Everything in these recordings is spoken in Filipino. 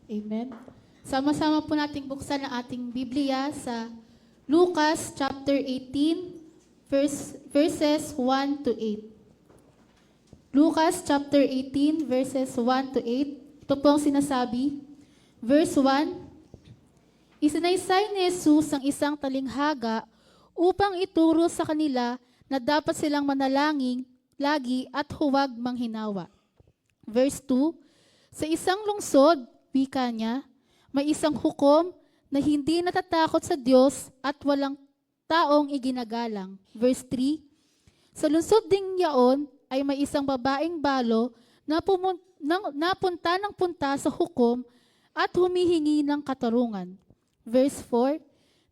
Amen. Sama-sama po nating buksan ang ating Biblia sa Lucas chapter 18, verses 1 to 8. Lucas chapter 18, verses 1 to 8. Ito po ang sinasabi. Verse 1, Isinaysay ni Jesus ang isang talinghaga upang ituro sa kanila na dapat silang manalangin lagi at huwag manghinawa. Verse 2, Sa isang lungsod, wika niya, may isang hukom na hindi natatakot sa Diyos at walang taong iginagalang. Verse 3, Sa lungsod ding yaon ay may isang babaeng balo na napunta ng punta sa hukom at humihingi ng katarungan. Verse 4,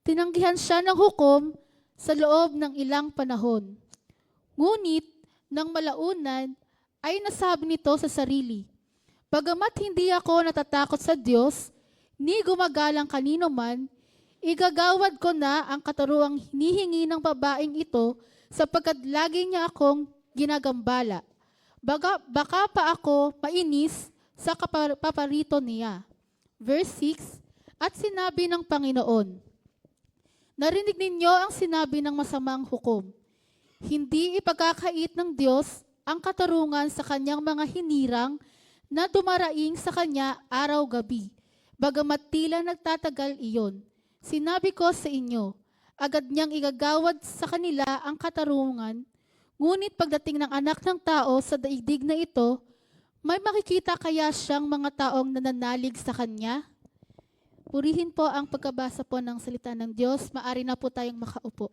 Tinanggihan siya ng hukom sa loob ng ilang panahon. Ngunit, nang malaunan, ay nasabi nito sa sarili, Bagamat hindi ako natatakot sa Diyos, ni gumagalang kanino man, igagawad ko na ang kataruang hinihingi ng babaeng ito sapagkat lagi niya akong ginagambala. Baka pa ako mainis sa paparito niya. Verse 6, At sinabi ng Panginoon, Narinig ninyo ang sinabi ng masamang hukom. Hindi ipagkakait ng Diyos ang katarungan sa kanyang mga hinirang na dumaraing sa kanya araw-gabi. Bagamat tila nagtatagal iyon. Sinabi ko sa inyo, agad niyang igagawad sa kanila ang katarungan, ngunit pagdating ng anak ng tao sa daigdig na ito, may makikita kaya siyang mga taong nananalig sa kanya? Purihin po ang pagkabasa po ng salita ng Diyos. Maari na po tayong makaupo.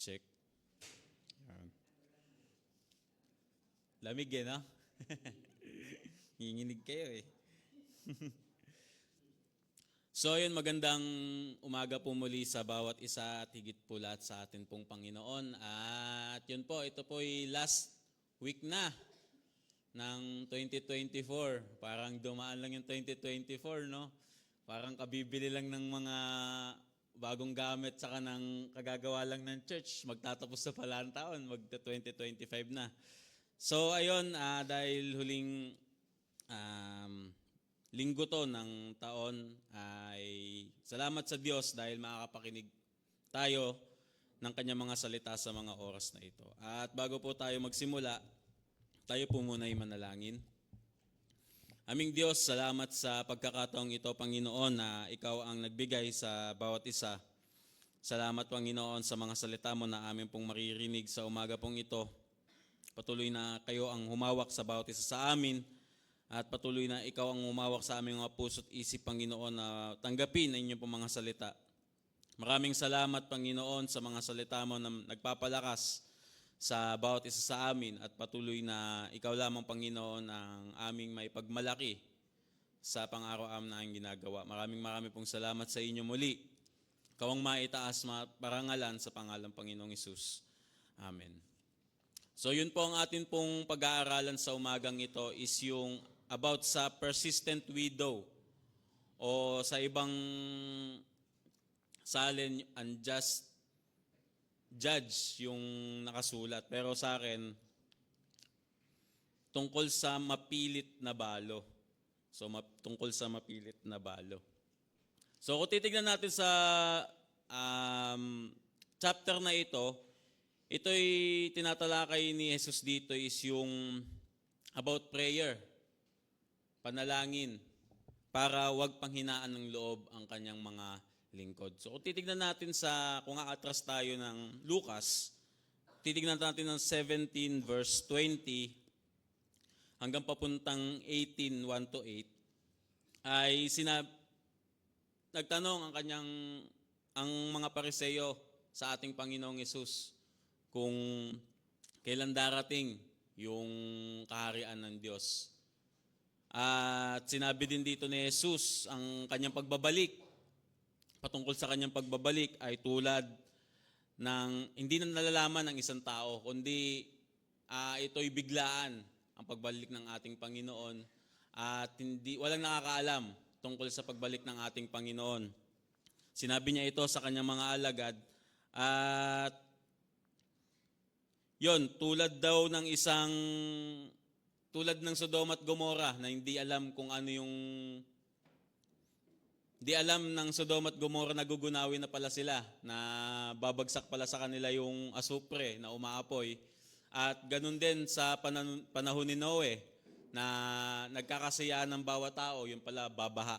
Check. Yan. Lamig eh, no? Nginginig kayo eh. So yun, magandang umaga po muli sa bawat isa at higit po lahat sa atin pong Panginoon. At yun po, ito po ay last week na ng 2024. Parang dumaan lang yung 2024, no? Parang kabibili lang ng mga bagong gamit saka ng kagagawa lang ng church. Magtatapos na pala ang taon, magta-2025 na. So ayun, dahil huling linggo to ng taon, ay salamat sa Diyos dahil makakapakinig tayo ng kanyang mga salita sa mga oras na ito. At bago po tayo magsimula, tayo po muna ay manalangin. Aming Diyos, salamat sa pagkakataong ito, Panginoon, na Ikaw ang nagbigay sa bawat isa. Salamat, Panginoon, sa mga salita mo na amin pong maririnig sa umaga pong ito. Patuloy na kayo ang humawak sa bawat isa sa amin at patuloy na Ikaw ang humawak sa aming mga puso't isip, Panginoon, na tanggapin ang inyong pong mga salita. Maraming salamat, Panginoon, sa mga salita mo na nagpapalakas sa bawat isa sa amin at patuloy na Ikaw lamang, Panginoon, ang aming may pagmalaki sa pang-araw-araw na aming ginagawa. Maraming pong salamat sa inyo muli. Ikaw ang maitaas parangalan sa pangalang Panginoong Hesus. Amen. So yun po ang atin pong pag-aaralan sa umagang ito is yung about sa persistent widow o sa ibang salin, unjust judge yung nakasulat. Pero sa akin, tungkol sa mapilit na balo. So tungkol sa mapilit na balo. So kung titignan natin sa chapter na ito'y tinatalakay ni Jesus dito is yung about prayer, panalangin, para wag panghinaan ng loob ang kanyang mga lingkod. So kung titignan natin kung aatras tayo ng Lucas, titignan natin ng 17 verse 20 hanggang papuntang 18, 1 to 8, ay nagtanong ang mga Pariseo sa ating Panginoong Yesus kung kailan darating yung kaharian ng Diyos. At sinabi din dito ni Jesus ang kanyang pagbabalik, patungkol sa kanyang pagbabalik ay tulad ng hindi na nalalaman ng isang tao, kundi ito'y biglaan ang pagbalik ng ating Panginoon at walang nakakaalam tungkol sa pagbalik ng ating Panginoon. Sinabi niya ito sa kanyang mga alagad at yon, tulad ng Sodom at Gomorrah na hindi alam ng Sodom at Gomorrah na gugunawin na pala sila, na babagsak pala sa kanila yung asupre na umaapoy. At ganun din sa panahon ni Noe na nagkakasayaan ng bawat tao, yung pala babaha.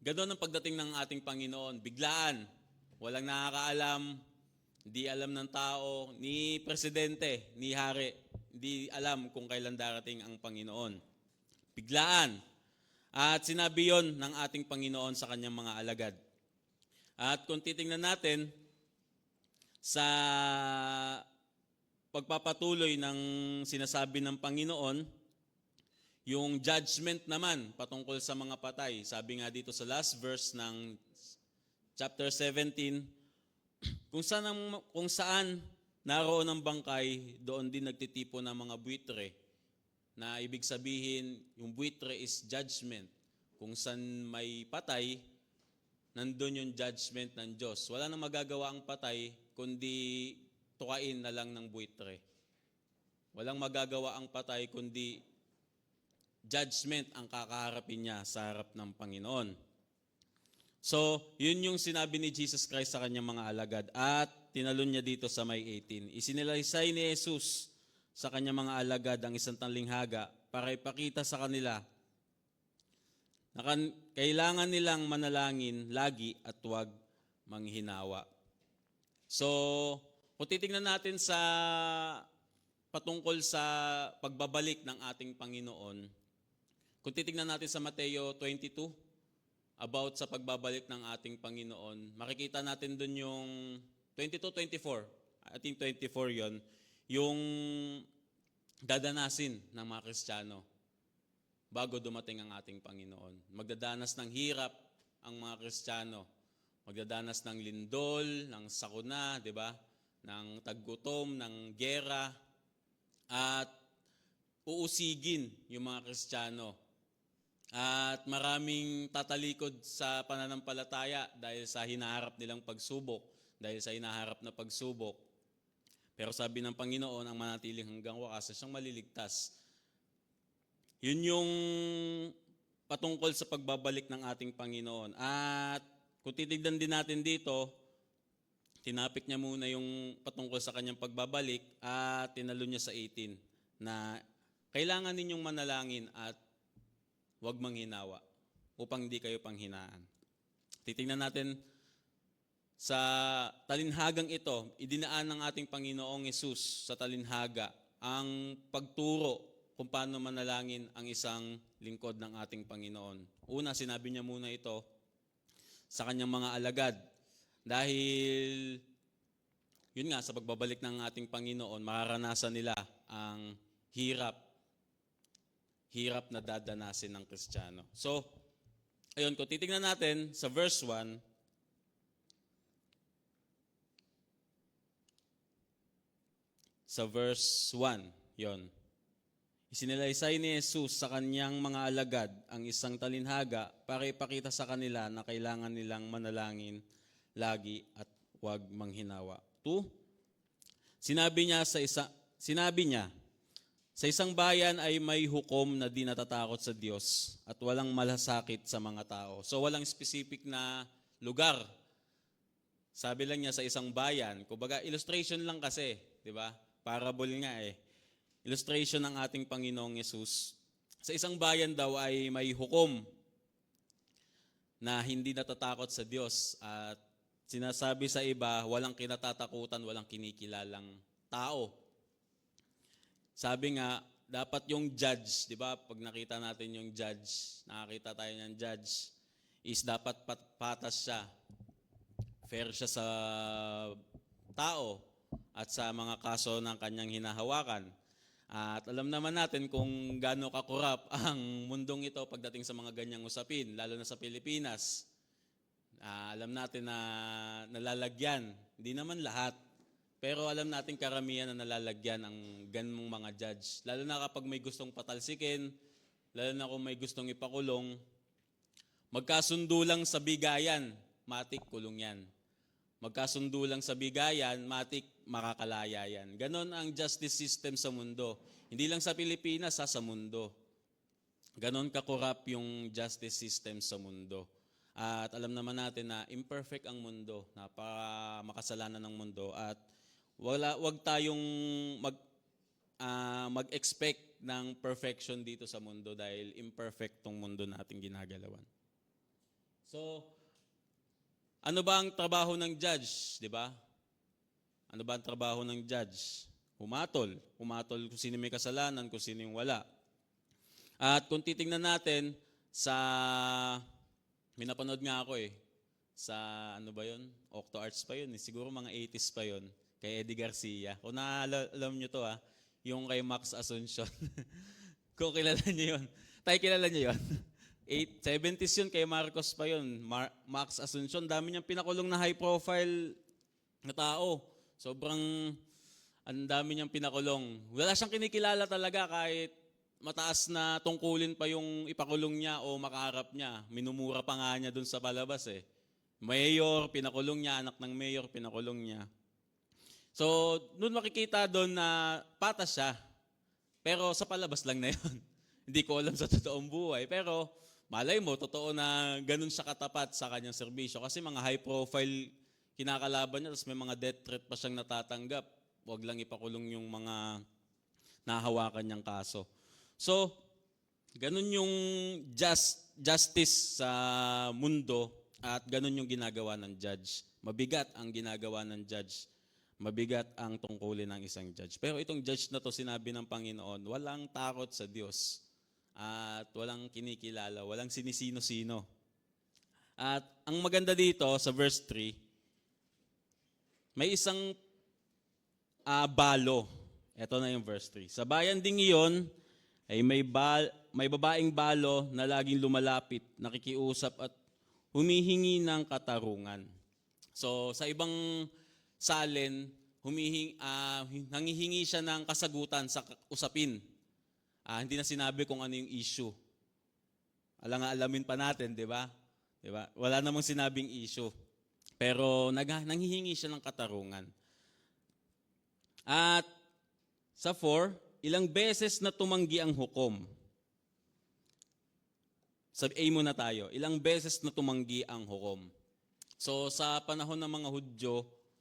Ganun ang pagdating ng ating Panginoon, biglaan, walang nakakaalam, hindi alam ng tao, ni presidente, ni hari, hindi alam kung kailan darating ang Panginoon. Biglaan. At sinabi yon ng ating Panginoon sa kanyang mga alagad. At kung titingnan natin sa pagpapatuloy ng sinasabi ng Panginoon, yung judgment naman patungkol sa mga patay. Sabi nga dito sa last verse ng chapter 17, kung saan naroon ang bangkay, doon din nagtitipon ng mga buitre. Na ibig sabihin, yung buitre is judgment. Kung saan may patay, nandun yung judgment ng Diyos. Wala nang magagawa ang patay, kundi tukain na lang ng buitre. Walang magagawa ang patay, kundi judgment ang kakaharapin niya sa harap ng Panginoon. So, yun yung sinabi ni Jesus Christ sa kanyang mga alagad at tinalon niya dito sa may 18. Isinalaysay ni Jesus sa kanyang mga alagad ang isang talinghaga para ipakita sa kanila na kailangan nilang manalangin lagi at huwag manghinawa. So, kung titingnan natin sa patungkol sa pagbabalik ng ating Panginoon, kung titingnan natin sa Mateo 22, about sa pagbabalik ng ating Panginoon, makikita natin dun yung 22-24, ating 24 yon, yung dadanasin ng mga Kristiyano bago dumating ang ating Panginoon. Magdadanas ng hirap ang mga Kristiyano. Magdadanas ng lindol, ng sakuna, di ba? Ng taggutom, ng gera, at uusigin yung mga Kristiyano. At maraming tatalikod sa pananampalataya dahil sa hinaharap nilang pagsubok, dahil sa hinaharap na pagsubok. Pero sabi ng Panginoon, ang manatiling hanggang wakas ay siyang maliligtas. Yun yung patungkol sa pagbabalik ng ating Panginoon. At kung titignan din natin dito, tinapik niya muna yung patungkol sa kanyang pagbabalik at tinalon niya sa 18 na kailangan ninyong manalangin at huwag manghinawa upang hindi kayo panghinaan. Titingnan natin sa talinhagang ito, idinaan ng ating Panginoong Yesus sa talinhaga ang pagturo kung paano manalangin ang isang lingkod ng ating Panginoon. Una, sinabi niya muna ito sa kanyang mga alagad. Dahil, yun nga, sa pagbabalik ng ating Panginoon, mararanasan nila ang hirap na dadanasin ng Kristiyano. So, ayun, kung titingnan natin sa verse 1, yon. Isinalaysay ni Jesus sa kanyang mga alagad ang isang talinhaga para ipakita sa kanila na kailangan nilang manalangin lagi at huwag manghinawa. 2, sinabi niya, sa isang bayan ay may hukom na di natatakot sa Diyos at walang malasakit sa mga tao. So walang specific na lugar. Sabi lang niya sa isang bayan, kumbaga illustration lang kasi, di ba? Parable nga eh. Illustration ng ating Panginoong Yesus. Sa isang bayan daw ay may hukom na hindi natatakot sa Diyos at sinasabi sa iba, walang kinatatakutan, walang kinikilalang tao. Sabi nga, dapat yung judge, di ba? Pag nakita natin yung judge, nakakita tayo ng judge, is dapat patas siya. fair siya sa tao at sa mga kaso ng kanyang hinahawakan. At alam naman natin kung gaano kakurap ang mundong ito pagdating sa mga ganyang usapin, lalo na sa Pilipinas. Alam natin na nalalagyan, hindi naman lahat, pero alam natin karamihan na nalalagyan ang ganung mga judge. Lalo na kapag may gustong patalsikin, lalo na kung may gustong ipakulong, magkasundo lang sa bigayan, matik kulong yan. Magkasundo lang sa bigayan, matik makakalaya yan. Ganon ang justice system sa mundo. Hindi lang sa Pilipinas, sa mundo. Ganon kakurap yung justice system sa mundo. At alam naman natin na imperfect ang mundo, makasalanan ng mundo. At wag tayong mag-expect ng perfection dito sa mundo dahil imperfect tong mundo nating ginagalawan. So, ano ba ang trabaho ng judge, di ba? Ano ba ang trabaho ng judge? Humatol. Humatol kung sino may kasalanan, kung sino yung wala. At kung titingnan natin sa, may napanood nga ako sa ano ba yun? Octo Arts pa yun, siguro mga 80s pa yun, kay Eddie Garcia. Kung alam nyo to yung kay Max Asuncion. Kung kilala nyo yun. Tayo kilala nyo yun. 70s yun, kay Marcos pa yun. Max Asuncion, dami niyang pinakulong na high profile na tao. Sobrang ang dami niyang pinakulong. Wala siyang kinikilala talaga kahit mataas na tungkulin pa yung ipakulong niya o makaharap niya. Minumura pa nga niya dun sa palabas Mayor, pinakulong niya. Anak ng mayor, pinakulong niya. So, doon makikita doon na patas siya. Pero sa palabas lang na yun. Hindi ko alam sa totoong buhay. Pero malay mo, totoo na ganun siya katapat sa kanyang serbisyo. Kasi mga high profile kinakalaban niya, tapos may mga death threat pa siyang natatanggap. Huwag lang ipakulong yung mga nahawakan niyang kaso. So, ganun yung justice sa mundo at ganun yung ginagawa ng judge. Mabigat ang ginagawa ng judge. Mabigat ang tungkulin ng isang judge. Pero itong judge na to, sinabi ng Panginoon, walang takot sa Diyos. At walang kinikilala, walang sinisino-sino. At ang maganda dito sa verse 3, may isang balo. Ito na yung verse 3. Sa bayan ding iyon ay may babaeng balo na laging lumalapit, nakikiusap at humihingi ng katarungan. So sa ibang salin, nangihingi siya ng kasagutan sa usapin. Hindi na sinabi kung ano yung issue. Alamin pa natin, di ba? Diba? Wala namang sinabing issue. Pero nanghihingi siya ng katarungan. At sa 4, ilang beses na tumanggi ang hukom. Sa A muna tayo. Ilang beses na tumanggi ang hukom. So sa panahon ng mga Hudyo,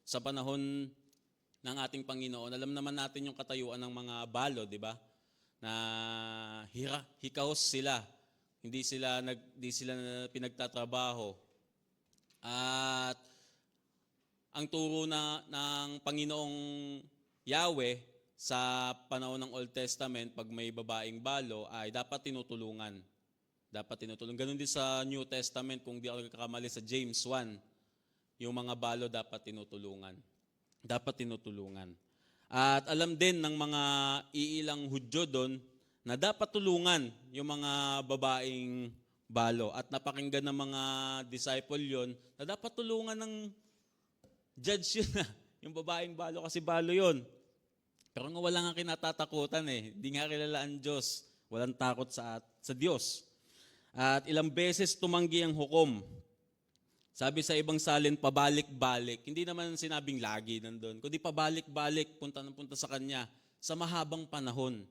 sa panahon ng ating Panginoon, alam naman natin yung katayuan ng mga balo, di ba? Na hikaos sila. Hindi sila pinagtatrabaho. At ang turo ng Panginoong Yahweh sa panahon ng Old Testament, pag may babaeng balo, ay dapat tinutulungan. Dapat tinutulungan. Ganun din sa New Testament, kung di ako nagkakamali sa James 1, yung mga balo dapat tinutulungan. Dapat tinutulungan. At alam din ng mga iilang Hudyo doon na dapat tulungan yung mga babaeng balo. At napakinggan ng mga disciple yon na dapat tulungan ng judge yun yung babaeng balo kasi balo yon. Pero nga wala nga kinatatakutan Hindi nga kilala ang Diyos. Walang takot sa Diyos. At ilang beses tumanggi ang hukom. Sabi sa ibang salin, pabalik-balik. Hindi naman sinabing lagi nandun. Kundi pabalik-balik, punta sa kanya. Sa mahabang panahon,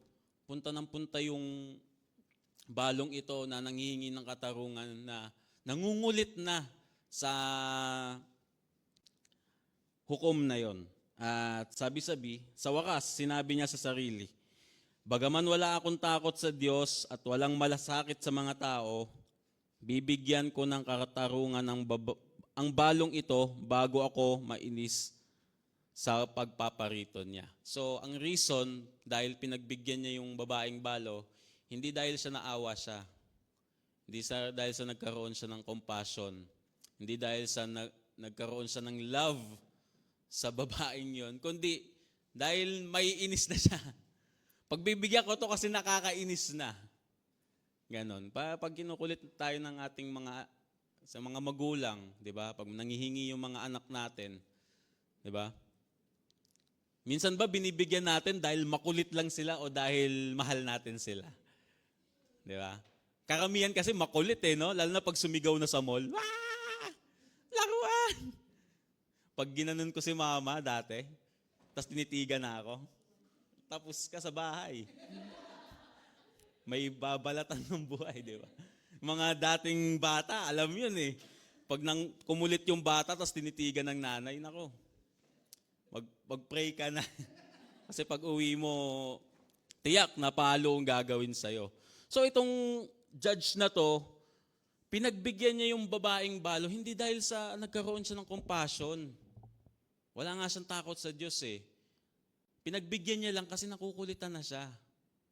punta yung balong ito na nanghihingi ng katarungan na nangungulit na sa hukom na yon. At sabi-sabi, sa wakas, sinabi niya sa sarili, bagaman wala akong takot sa Diyos at walang malasakit sa mga tao, bibigyan ko ng katarungan ang balong ito bago ako mainis sa pagpaparito niya. So, ang reason, dahil pinagbigyan niya yung babaeng balo, hindi dahil siya naawa siya. Hindi dahil sa nagkaroon siya ng compassion. Hindi dahil sa nagkaroon siya ng love sa babaeng yon, kundi dahil may inis na siya. Pagbibigyan ko to kasi nakakainis na. Ganon. Pag kinukulit tayo ng ating sa mga magulang, di ba? Pag nangihingi yung mga anak natin, di ba? Minsan ba binibigyan natin dahil makulit lang sila o dahil mahal natin sila? Di ba? Karamihan kasi makulit no? Lalo na pag sumigaw na sa mall. Wah! Laruan! Pag ginanon ko si mama dati, tapos tinitigan na ako, tapos ka sa bahay. May babalatan ng buhay, di ba? Mga dating bata, alam yun Pag kumulit yung bata, tapos tinitigan ng nanay, nako, mag-pray ka na. Kasi pag uwi mo, tiyak na palo ang gagawin sa'yo. So itong judge na to, pinagbigyan niya yung babaeng balo, hindi dahil sa nagkaroon siya ng compassion. Wala nga siyang takot sa Diyos Pinagbigyan niya lang kasi nakukulitan na siya.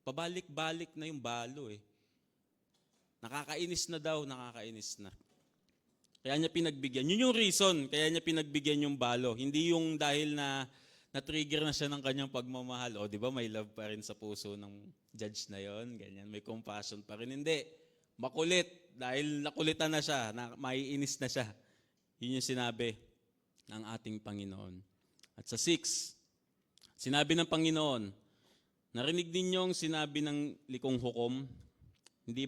Pabalik-balik na yung balo Nakakainis na daw, nakakainis na. Kaya niya pinagbigyan. Yun yung reason, kaya niya pinagbigyan yung balo. Hindi yung dahil na na-trigger na siya ng kanyang pagmamahal. O, di ba, may love pa rin sa puso ng judge na yon, ganyan. May compassion pa rin. Hindi. Makulit. Dahil nakulitan na siya, maiinis na siya. Yun yung sinabi ng ating Panginoon. At sa 6, sinabi ng Panginoon, narinig ninyong sinabi ng likong hukom, hindi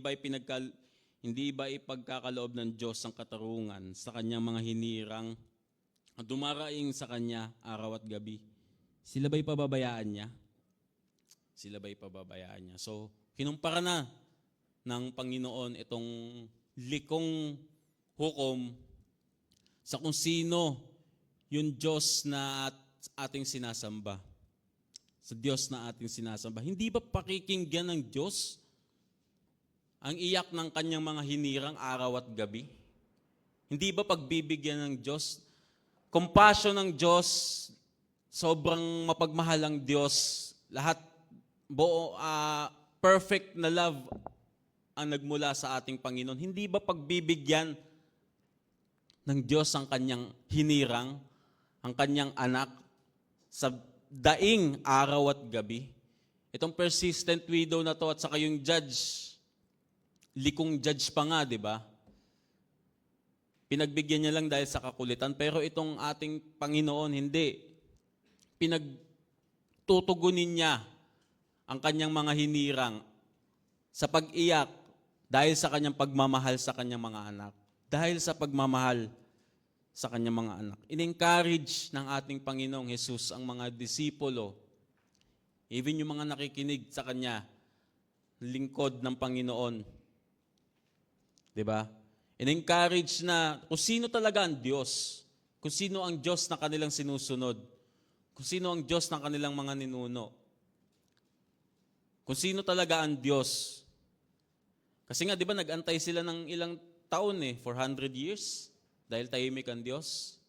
ba ipagkakaloob ng Diyos ang katarungan sa kanyang mga hinirang at dumaraing sa kanya araw at gabi? Sila ba'y pababayaan niya? Sila ba'y pababayaan niya? So, kinumpara na ng Panginoon itong likong hukom sa kung sino yung Diyos na ating sinasamba. Sa Diyos na ating sinasamba. Hindi ba pakikinggan ng Diyos ang iyak ng kanyang mga hinirang araw at gabi? Hindi ba pagbibigyan ng Diyos? Compassion ng Diyos, sobrang mapagmahal ang Diyos, lahat perfect na love ang nagmula sa ating Panginoon. Hindi ba pagbibigyan ng Diyos ang kanyang hinirang, ang kanyang anak, sa daing araw at gabi? Itong persistent widow na to at saka yung judge, likong judge pa nga, di ba? Pinagbigyan niya lang dahil sa kakulitan. Pero itong ating Panginoon, hindi. Pinagtutugunin niya ang kanyang mga hinirang sa pag-iyak dahil sa kanyang pagmamahal sa kanyang mga anak. Dahil sa pagmamahal sa kanyang mga anak. In-encourage ng ating Panginoong Jesus ang mga disipulo, even yung mga nakikinig sa kanya, lingkod ng Panginoon. Diba? In-encourage na kung sino talaga ang Diyos, kung sino ang Diyos na kanilang sinusunod, kung sino ang Diyos ng kanilang mga ninuno, kung sino talaga ang Diyos. Kasi nga, di ba, nag-antay sila ng ilang taon 400 years, dahil tahimik ang Diyos.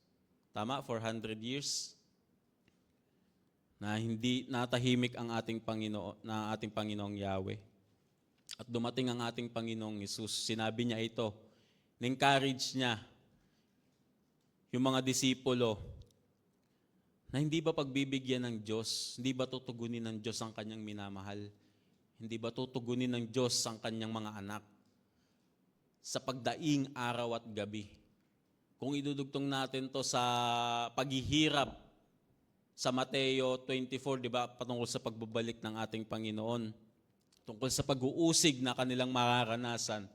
Tama, 400 years na hindi natahimik ang ating Panginoong Yahweh. At dumating ang ating Panginoong Jesus. Sinabi niya ito, na-encourage niya yung mga disipulo na hindi ba pagbibigyan ng Diyos, hindi ba tutugunin ng Diyos ang kanyang minamahal? Hindi ba tutugunin ng Diyos ang kanyang mga anak sa pagdaing araw at gabi? Kung idudugtong natin to sa paghihirap sa Mateo 24, di ba, patungkol sa pagbabalik ng ating Panginoon, tungkol sa pag-uusig na kanilang mararanasan,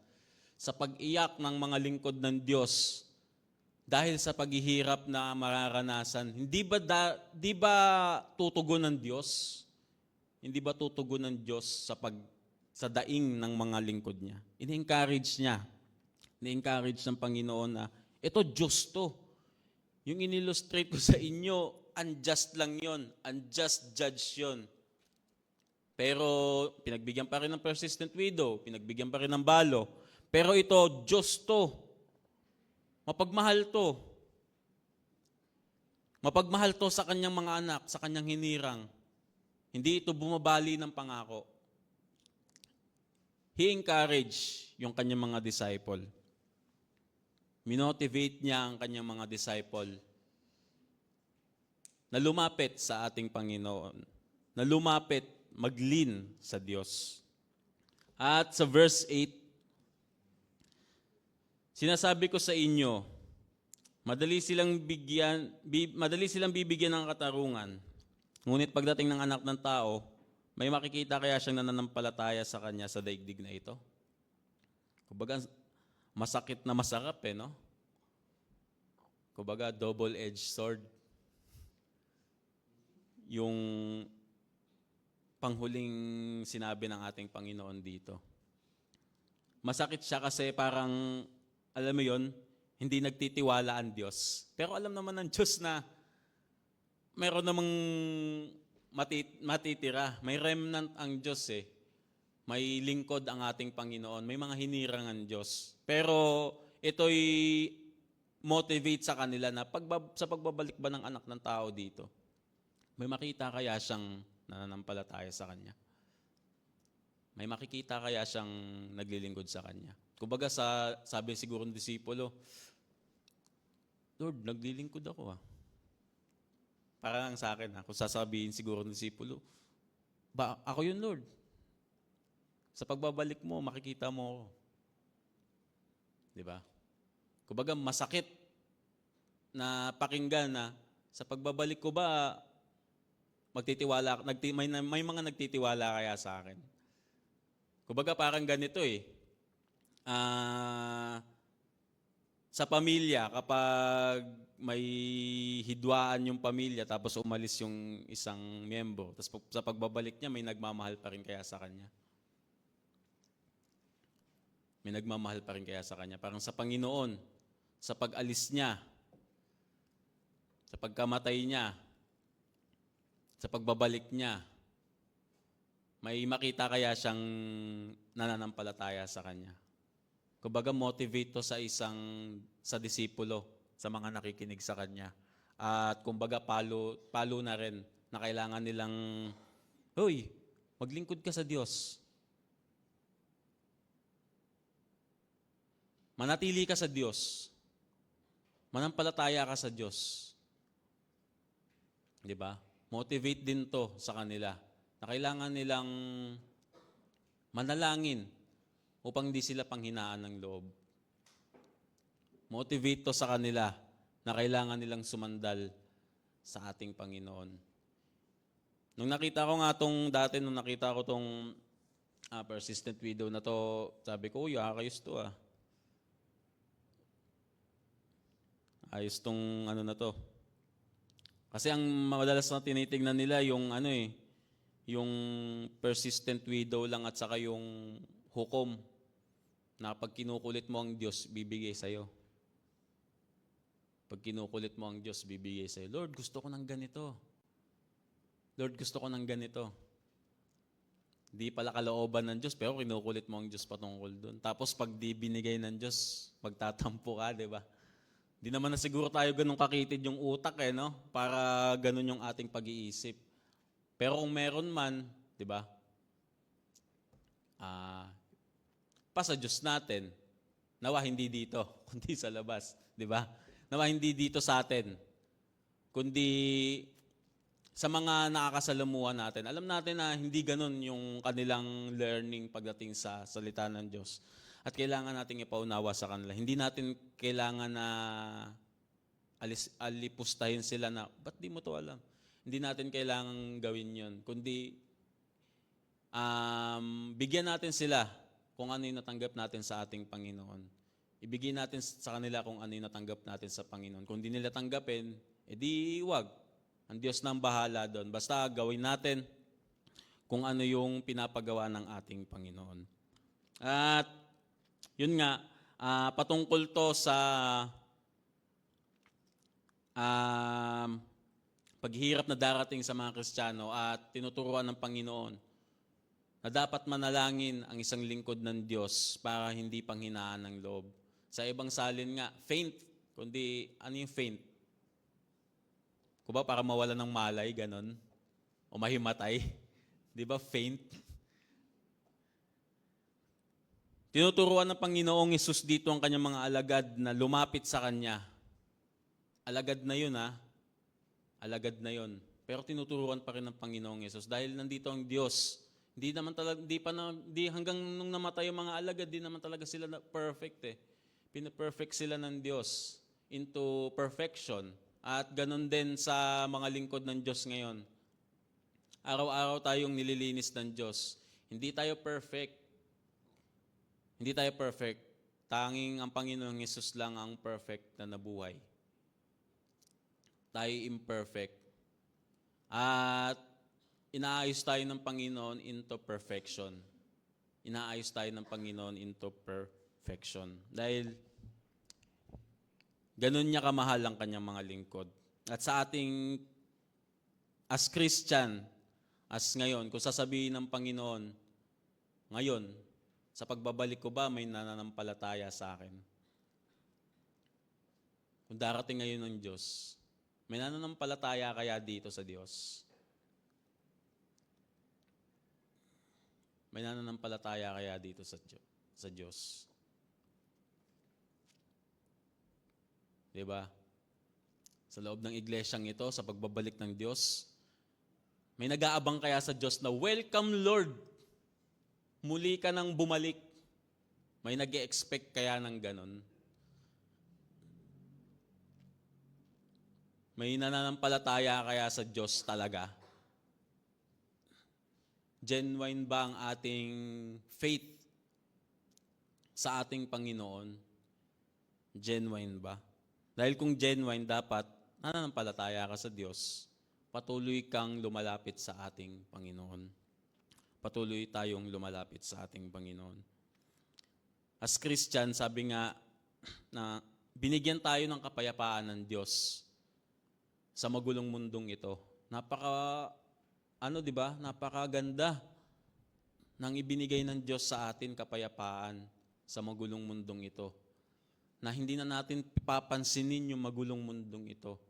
sa pag-iyak ng mga lingkod ng Diyos dahil sa paghihirap na mararanasan, di ba tutugon ng Diyos? Hindi ba tutugon ng Diyos sa daing ng mga lingkod niya? In-encourage niya. In-encourage ng Panginoon na ito Diyos to. Yung in-illustrate ko sa inyo, unjust lang yon, unjust judge yon. Pero pinagbigyan pa rin ng persistent widow, pinagbigyan pa rin ng balo. Pero ito, Diyos to. Mapagmahal to. Mapagmahal to sa kanyang mga anak, sa kanyang hinirang. Hindi ito bumabali ng pangako. He encouraged yung kanyang mga disciple. minotivate niya ang kanyang mga disciple na lumapit sa ating Panginoon, na lumapit, maglin sa Diyos. At sa verse 8, sinasabi ko sa inyo, madali silang bibigyan ng katarungan. Ngunit pagdating ng anak ng tao, may makikita kaya siyang nananampalataya sa kanya sa daigdig na ito? Kumbaga, masakit na masarap no? Kumbaga, double-edged sword. Yung panghuling sinabi ng ating Panginoon dito. Masakit siya kasi parang, alam mo yon, hindi nagtitiwala ang Diyos. Pero alam naman ng Diyos na mayroon namang matitira. May remnant ang Diyos May lingkod ang ating Panginoon. May mga hinirang ang Diyos. Pero ito'y motivate sa kanila na sa pagbabalik ba ng anak ng tao dito, may makita kaya siyang nananampalataya sa Kanya? May makikita kaya siyang naglilingkod sa Kanya? Kumbaga sabi siguro ng disipulo, Lord, naglilingkod ako Parang sa akin kung sasabihin siguro ng disipulo, ako yun Lord. Sa pagbabalik mo, makikita mo ako. Diba? Kumbaga masakit na pakinggan na sa pagbabalik ko ba, magtitiwala, may mga nagtitiwala kaya sa akin. Kumbaga parang ganito sa pamilya, kapag may hidwaan yung pamilya tapos umalis yung isang miyembro, tapos sa pagbabalik niya may nagmamahal pa rin kaya sa kanya. May nagmamahal pa rin kaya sa kanya. Parang sa Panginoon, sa pag-alis niya, sa pagkamatay niya, sa pagbabalik niya, may makita kaya siyang nananampalataya sa kanya. Kumbaga motivate to sa disipulo, sa mga nakikinig sa kanya. At kumbaga palo na rin na kailangan nilang, hoy, maglingkod ka sa Diyos. Manatili ka sa Diyos. Manampalataya ka sa Diyos. Di ba? Motivate din to sa kanila na kailangan nilang manalangin upang hindi sila panghinaan ng loob. Motivate to sa kanila na kailangan nilang sumandal sa ating Panginoon. Nung nakita ko nga nung nakita ko tong persistent widow na to, sabi ko, uy, ayos to Ayos tong na to. Kasi ang madalas na tinitingnan nila yung yung persistent widow lang at saka yung hukom na pag kinukulit mo ang Diyos, bibigay sa'yo. Pag kinukulit mo ang Diyos, bibigay sa'yo. Lord, gusto ko ng ganito. Lord, gusto ko ng ganito. Di pala kalooban ng Diyos, pero kinukulit mo ang Diyos patungkol doon. Tapos pag di binigay ng Diyos, magtatampo ka, di ba? Di naman na siguro tayo ganun kakitid yung utak no? Para ganun yung ating pag-iisip. Pero kung meron man, di ba? Pa sa Diyos natin, nawa hindi dito, kundi sa labas, di ba? Nawa hindi dito sa atin, kundi sa mga nakakasalamuhan natin. Alam natin na hindi ganun yung kanilang learning pagdating sa salita ng Diyos. At kailangan nating ipaunawa sa kanila. Hindi natin kailangan na alipustahin sila na, ba't di mo to alam? Hindi natin kailangan gawin yon, kundi bigyan natin sila kung ano yung natanggap natin sa ating Panginoon. Ibigay natin sa kanila kung ano yung natanggap natin sa Panginoon. Kung di nila tanggapin, edi wag. Ang Diyos na ang bahala doon. Basta gawin natin kung ano yung pinapagawa ng ating Panginoon. At yun nga, patungkol to sa paghihirap na darating sa mga Kristiyano at tinuturuan ng Panginoon na dapat manalangin ang isang lingkod ng Diyos para hindi panghinaan ng loob. Sa ibang salin nga, faint. Kundi, ano yung faint? Kung ba para mawala ng malay, ganon? O mahimatay? Di ba faint? Tinuturuan ng Panginoong Hesus dito ang kanyang mga alagad na lumapit sa Kanya. Alagad na yun ha. Alagad na yun. Pero tinuturuan pa rin ng Panginoong Hesus dahil nandito ang Diyos. Hindi naman talaga, di hanggang nung namatay yung mga alagad, di naman talaga sila perfect eh. Pina-perfect sila ng Diyos into perfection. At ganun din sa mga lingkod ng Diyos ngayon. Araw-araw tayong nililinis ng Diyos. Hindi tayo perfect. Hindi tayo perfect. Tanging ang Panginoong Hesus lang ang perfect na nabuhay. Tayo imperfect. At inaayos tayo ng Panginoon into perfection. Inaayos tayo ng Panginoon into perfection. Dahil ganun niya kamahal ang kanyang mga lingkod. At sa ating, as Christian, as ngayon, kung sasabihin ng Panginoon, ngayon, sa pagbabalik ko ba may nananampalataya sa akin? Kung darating ngayon ng Diyos, may nananampalataya kaya dito sa Diyos? May nananampalataya kaya dito sa Diyos? Diba? Sa loob ng iglesyang ito, sa pagbabalik ng Diyos, may nag-aabang kaya sa Diyos na, "Welcome Lord, muli ka nang bumalik." May nag-e-expect kaya ng ganon? May nananampalataya kaya sa Diyos talaga? Genuine ba ang ating faith sa ating Panginoon? Genuine ba? Dahil kung genuine, dapat nananampalataya ka sa Diyos. Patuloy kang lumalapit sa ating Panginoon. Patuloy tayong lumalapit sa ating Panginoon. As Christian, sabi nga na binigyan tayo ng kapayapaan ng Diyos sa magulong mundong ito. Napakaganda ng ibinigay ng Diyos sa atin kapayapaan sa magulong mundong ito. Na hindi na natin papansinin yung magulong mundong ito.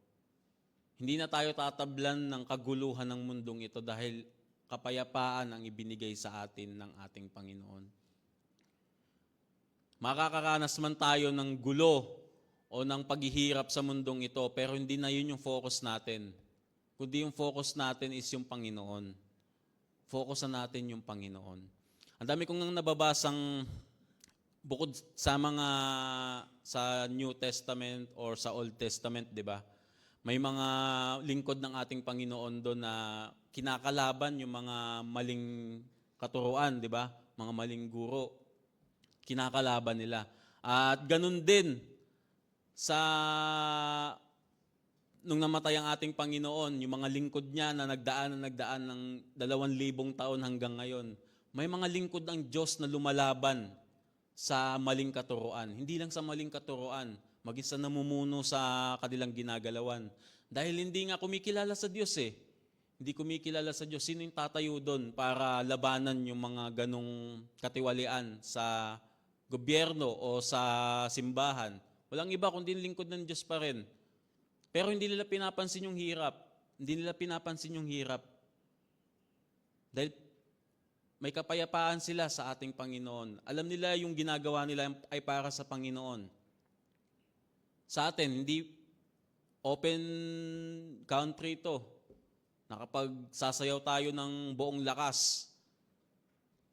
Hindi na tayo tatablan ng kaguluhan ng mundong ito dahil kapayapaan ang ibinigay sa atin ng ating Panginoon. Makakaranas man tayo ng gulo o ng paghihirap sa mundong ito, pero hindi na yun yung focus natin. Kundi yung focus natin is yung Panginoon. Focus na natin yung Panginoon. Ang dami kong nababasang bukod sa sa New Testament or sa Old Testament, di ba? May mga lingkod ng ating Panginoon doon na kinakalaban yung mga maling katuruan, di ba? Mga maling guro. Kinakalaban nila. At ganun din nung namatay ang ating Panginoon, yung mga lingkod niya na nagdaan ng 2,000 taon hanggang ngayon. May mga lingkod ng Diyos na lumalaban sa maling katuruan. Hindi lang sa maling katuruan, maging sa namumuno sa kanilang ginagalawan. Dahil hindi nga kumikilala sa Diyos eh. Hindi kumikilala sa Diyos. Sino yung tatayo doon para labanan yung mga ganong katiwalian sa gobyerno o sa simbahan? Walang iba kundi lingkod ng Diyos pa rin. Pero hindi nila pinapansin yung hirap. Hindi nila pinapansin yung hirap. Dahil may kapayapaan sila sa ating Panginoon. Alam nila yung ginagawa nila ay para sa Panginoon. Sa atin, hindi open country to. Nakapagsasayaw tayo ng buong lakas.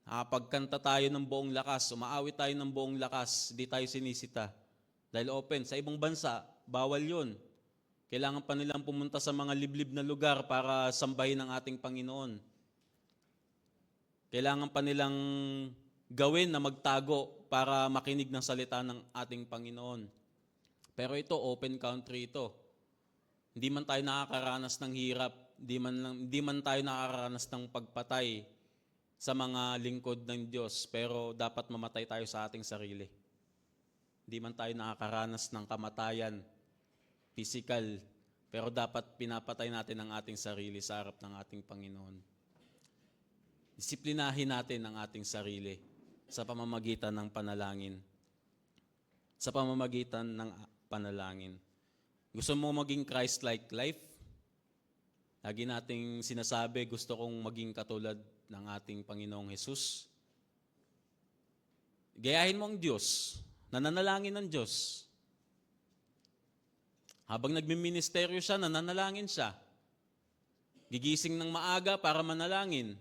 Nakapagkanta tayo ng buong lakas. Umaawit tayo ng buong lakas. Hindi tayo sinisita. Dahil open. Sa ibang bansa, bawal yun. Kailangan pa nilang pumunta sa mga liblib na lugar para sambahin ang ating Panginoon. Kailangan pa nilang gawin na magtago para makinig ng salita ng ating Panginoon. Pero ito, open country ito. Hindi man tayo nakakaranas ng hirap, hindi man tayo nakakaranas ng pagpatay sa mga lingkod ng Diyos, pero dapat mamatay tayo sa ating sarili. Hindi man tayo nakakaranas ng kamatayan, physical, pero dapat pinapatay natin ang ating sarili sa harap ng ating Panginoon. Disiplinahin natin ang ating sarili sa pamamagitan ng panalangin. Sa pamamagitan ng panalangin. Gusto mo maging Christ-like life? Lagi nating sinasabi, gusto kong maging katulad ng ating Panginoong Hesus. gayahin mo ang Diyos, nananalangin ng Diyos. Habang nagmiministeryo siya, nananalangin siya. Gigising ng maaga para manalangin.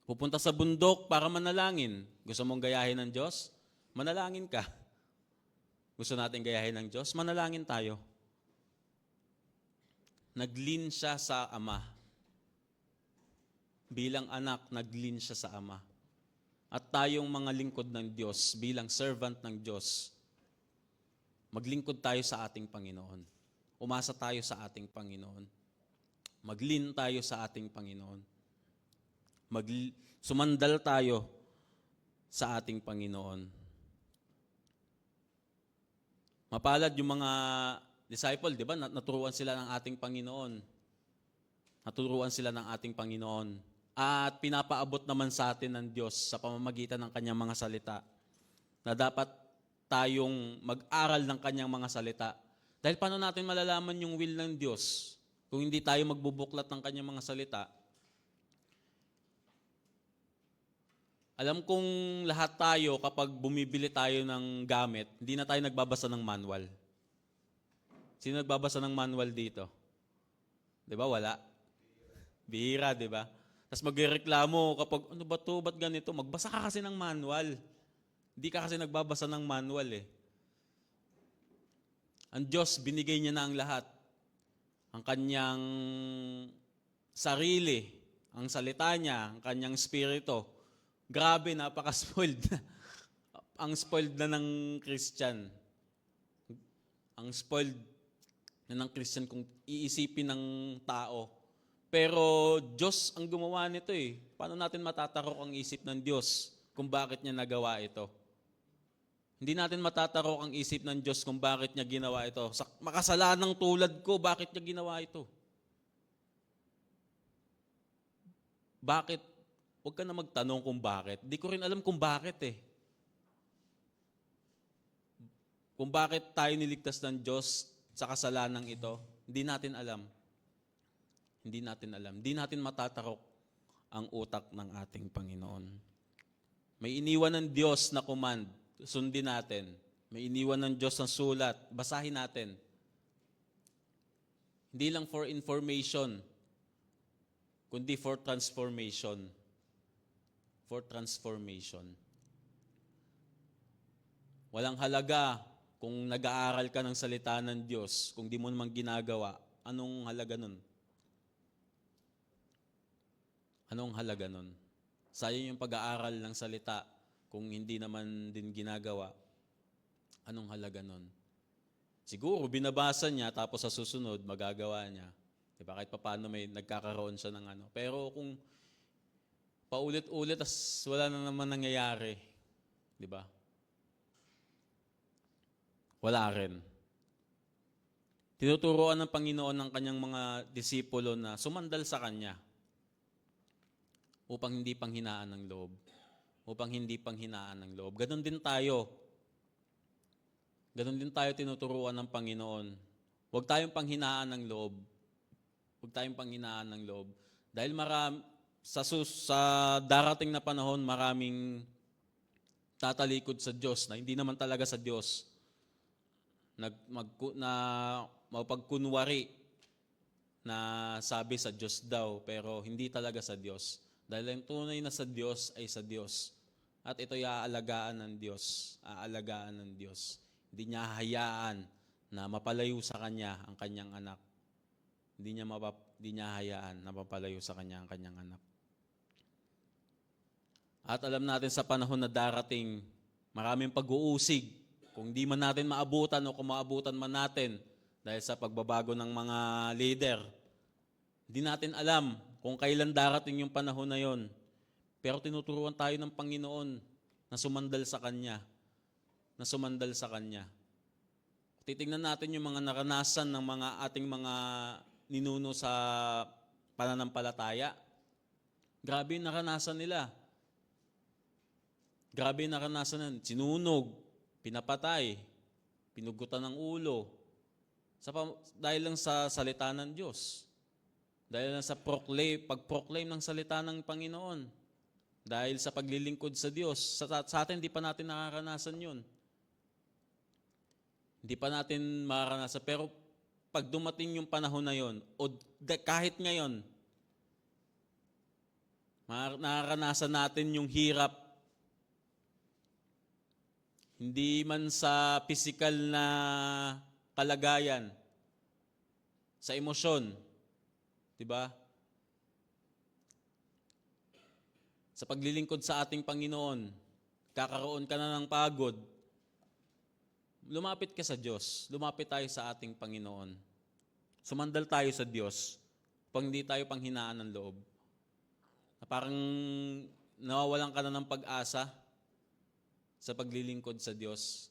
Pupunta sa bundok para manalangin. Gusto mong gayahin ng Diyos? Manalangin ka. Gusto natin gayahin ng Diyos? Manalangin tayo. Naglin siya sa Ama. Bilang anak, naglin siya sa Ama. At tayong mga lingkod ng Diyos, bilang servant ng Diyos, maglingkod tayo sa ating Panginoon. Umasa tayo sa ating Panginoon. Maglin tayo sa ating Panginoon. Sumandal tayo sa ating Panginoon. Mapalad yung mga disciple, di ba? Naturuan sila ng ating Panginoon. Naturuan sila ng ating Panginoon. At pinapaabot naman sa atin ng Diyos sa pamamagitan ng kanyang mga salita na dapat tayong mag-aral ng kanyang mga salita. Dahil paano natin malalaman yung will ng Diyos kung hindi tayo magbubuklat ng kanyang mga salita? Alam kong lahat tayo kapag bumibili tayo ng gamit, hindi na tayo nagbabasa ng manual. Sino nagbabasa ng manual dito? Di ba? Wala. Bihira, di ba? Tapos magreklamo kapag, ano ba to? Ba't ganito? Magbasa ka kasi ng manual. Hindi ka kasi nagbabasa ng manual eh. Ang Diyos, binigay niya na ang lahat. Ang kanyang sarili, ang salita niya, ang kanyang spirito. Grabe, napaka-spoiled na. Ang spoiled na ng Christian. Ang spoiled na ng Christian kung iisipin ng tao. Pero Diyos ang gumawa nito eh. Paano natin matatarok ang isip ng Diyos kung bakit niya nagawa ito? Hindi natin matatarok ang isip ng Diyos kung bakit niya ginawa ito. Sa makasalanang tulad ko, bakit niya ginawa ito? Bakit? Huwag ka na magtanong kung bakit. Hindi ko rin alam kung bakit eh. Kung bakit tayo niligtas ng Diyos sa kasalanang ito, hindi natin alam. Hindi natin alam. Hindi natin matatarok ang utak ng ating Panginoon. May iniwan ng Diyos na command. Sundin natin. May iniwan ng Diyos na sulat. Basahin natin. Hindi lang for information, kundi for transformation. For transformation. Walang halaga kung nag-aaral ka ng salita ng Diyos, kung di mo naman ginagawa, anong halaga nun? Anong halaga nun? Sayang yung pag-aaral ng salita kung hindi naman din ginagawa. Anong halaga nun? Siguro binabasa niya tapos sa susunod magagawa niya. Diba? Kahit paano may nagkakaroon siya ng ano. Pero kung paulit-ulit as wala na naman nangyayari, di ba? Wala rin. Tinuturoan ng Panginoon ng kanyang mga disipulo na sumandal sa kanya upang hindi panghinaan ng loob. Upang hindi panghinaan ng loob. Ganon din tayo. Ganon din tayo tinuturuan ng Panginoon. Huwag tayong panghinaan ng loob. Huwag tayong panghinaan ng loob. Dahil sa darating na panahon, maraming tatalikod sa Diyos na hindi naman talaga sa Diyos. Na mapagkunwari na sabi sa Diyos daw, pero hindi talaga sa Diyos. Dahil ang tunay na sa Diyos ay sa Diyos. At ito'y aalagaan ng Diyos. Aalagaan ng Diyos. Hindi niya hayaan na mapalayo sa Kanya ang Kanyang anak. Hindi niya hayaan na mapalayo sa Kanya ang Kanyang anak. At alam natin sa panahon na darating, maraming pag-uusig. Kung di man natin maabutan o kung maabutan man natin dahil sa pagbabago ng mga leader, hindi natin alam kung kailan darating yung panahon na yon. Pero tinuturuan tayo ng Panginoon na sumandal sa Kanya. Na sumandal sa Kanya. Titingnan natin yung mga naranasan ng mga ating mga ninuno sa pananampalataya. Grabe yung naranasan nila. Grabe yung naranasan nila. Sinunog, pinapatay, pinugutan ng ulo. Dahil lang sa salita ng Diyos. Dahil lang sa pag-proclaim ng salita ng Panginoon. Dahil sa paglilingkod sa Diyos, sa atin hindi pa natin nakakanasan yun. Hindi pa natin mararanasan. Pero pag dumating yung panahon na yun, o kahit ngayon, nararanasan natin yung hirap. Hindi man sa physical na kalagayan, sa emosyon, di ba? Sa paglilingkod sa ating Panginoon, kakaroon ka na ng pagod, lumapit ka sa Diyos. Lumapit tayo sa ating Panginoon. Sumandal tayo sa Diyos upang hindi tayo panghinaan ng loob. Na parang nawawalan ka na ng pag-asa sa paglilingkod sa Diyos.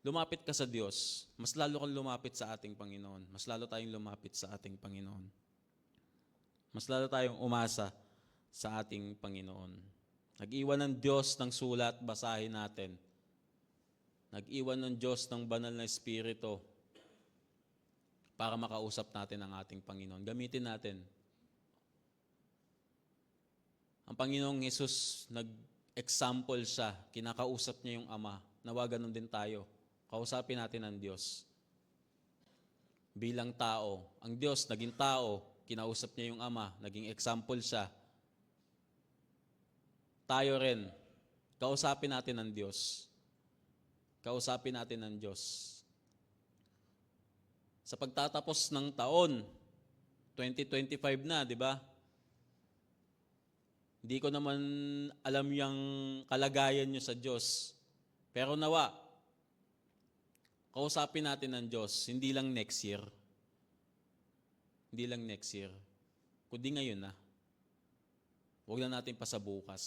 Lumapit ka sa Diyos. Mas lalo kang lumapit sa ating Panginoon. Mas lalo tayong lumapit sa ating Panginoon. Mas lalo tayong umasa sa ating Panginoon. Nag-iwan ng Diyos ng sulat, basahin natin. Nag-iwan ng Diyos ng banal na Espiritu para makausap natin ang ating Panginoon. Gamitin natin. Ang Panginoong Jesus, nag-example siya. Kinakausap niya yung Ama. Nawa ganun din tayo. Kausapin natin ang Diyos. Bilang tao. Ang Diyos, naging tao. Kinausap niya yung Ama. Naging example siya. Tayo rin, kausapin natin ang Diyos. Kausapin natin ang Diyos. Sa pagtatapos ng taon, 2025 na, di ba? Hindi ko naman alam yung kalagayan nyo sa Diyos. Pero nawa, kausapin natin ang Diyos, hindi lang next year. Hindi lang next year. Kundi ngayon na. Huwag na natin pa sa bukas.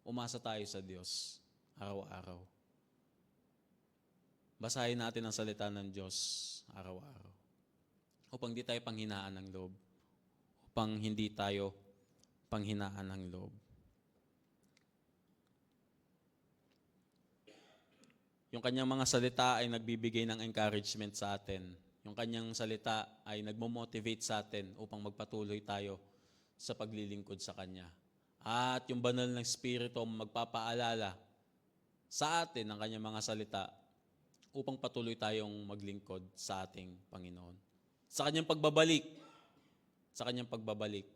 Umasa tayo sa Diyos araw-araw. Basahin natin ang salita ng Diyos araw-araw. Upang hindi tayo panghinaan ng loob. Upang hindi tayo panghinaan ng loob. Yung kanyang mga salita ay nagbibigay ng encouragement sa atin. Yung kanyang salita ay nagmo-motivate sa atin upang magpatuloy tayo sa paglilingkod sa Kanya. At yung banal ng Espiritu magpapaalala sa atin ng Kanyang mga salita upang patuloy tayong maglingkod sa ating Panginoon. Sa Kanyang pagbabalik. Sa Kanyang pagbabalik.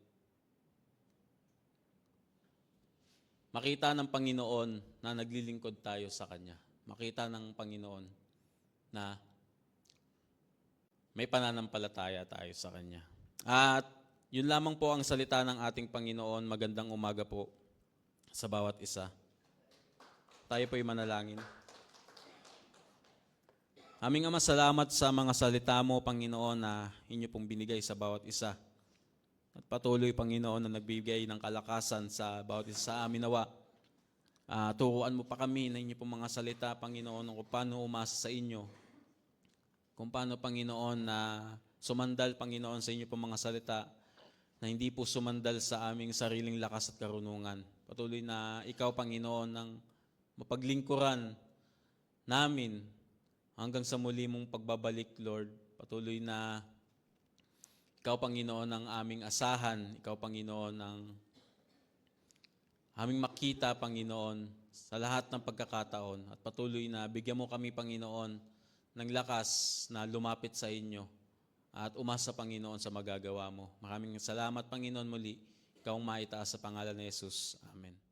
Makita ng Panginoon na naglilingkod tayo sa Kanya. Makita ng Panginoon na may pananampalataya tayo sa Kanya. At yun lamang po ang salita ng ating Panginoon. Magandang umaga po sa bawat isa. Tayo po'y manalangin. Aming Ama, salamat sa mga salita mo, Panginoon, na inyo pong binigay sa bawat isa. At patuloy, Panginoon, na nagbibigay ng kalakasan sa bawat isa sa amin nawa. Turuan mo pa kami na inyo pong mga salita, Panginoon, kung paano umasa sa inyo. Kung paano, Panginoon, na sumandal, Panginoon, sa inyo pong mga salita, na hindi po sumandal sa aming sariling lakas at karunungan. Patuloy na ikaw, Panginoon, ng mapaglingkuran namin hanggang sa muli mong pagbabalik, Lord. Patuloy na ikaw, Panginoon, ang aming asahan. Ikaw, Panginoon, ang aming makita, Panginoon, sa lahat ng pagkakataon. At patuloy na bigyan mo kami, Panginoon, ng lakas na lumapit sa inyo at umasa, Panginoon, sa magagawa mo. Maraming salamat, Panginoon, muli. Ikaw ang maitaas sa pangalan ni Jesus. Amen.